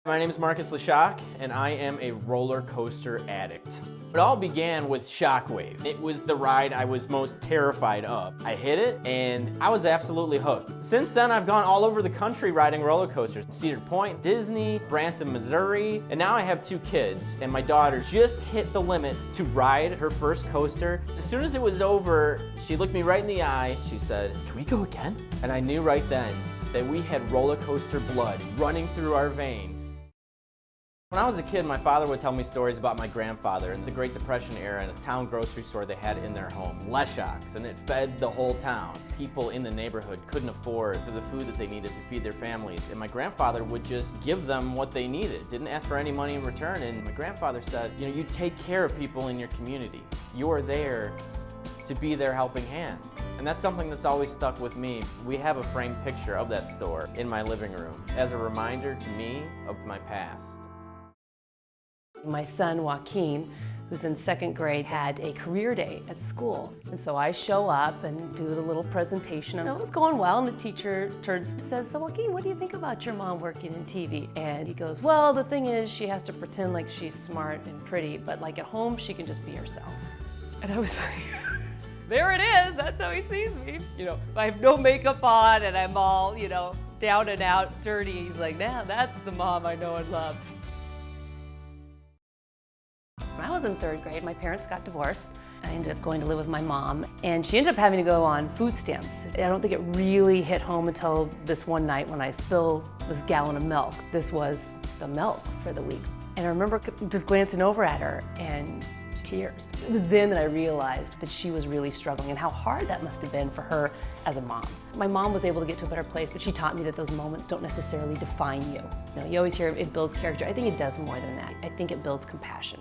My name is Marcus Leshock, and I am a roller coaster addict. It all began with Shockwave. It was the ride I was most terrified of. I hit it, and I was absolutely hooked. Since then, I've gone all over the country riding roller coasters. Cedar Point, Disney, Branson, Missouri, and now I have 2 kids, and my daughter just hit the limit to ride her first coaster. As soon as it was over, she looked me right in the eye. She said, "Can we go again?" And I knew right then that we had roller coaster blood running through our veins. When I was a kid, my father would tell me stories about my grandfather in the Great Depression era and a town grocery store they had in their home, Leshock's, and it fed the whole town. People in the neighborhood couldn't afford the food that they needed to feed their families, and my grandfather would just give them what they needed, didn't ask for any money in return, and my grandfather said, you know, you take care of people in your community. You're there to be their helping hand. And that's something that's always stuck with me. We have a framed picture of that store in my living room as a reminder to me of my past. My son, Joaquin, who's in 2nd grade, had a career day at school. And so I show up and do the little presentation. And it was going well, and the teacher turns and says, "So Joaquin, what do you think about your mom working in TV?" And he goes, "Well, the thing is, she has to pretend like she's smart and pretty, but like at home, she can just be herself." And I was like, there it is, that's how he sees me. You know, I have no makeup on and I'm all, you know, down and out, dirty. He's like, now that's the mom I know and love. When I was in 3rd grade, my parents got divorced. I ended up going to live with my mom, and she ended up having to go on food stamps. I don't think it really hit home until this one night when I spilled this gallon of milk. This was the milk for the week. And I remember just glancing over at her and tears. It was then that I realized that she was really struggling and how hard that must have been for her as a mom. My mom was able to get to a better place, but she taught me that those moments don't necessarily define you. You know, you always hear it builds character. I think it does more than that. I think it builds compassion.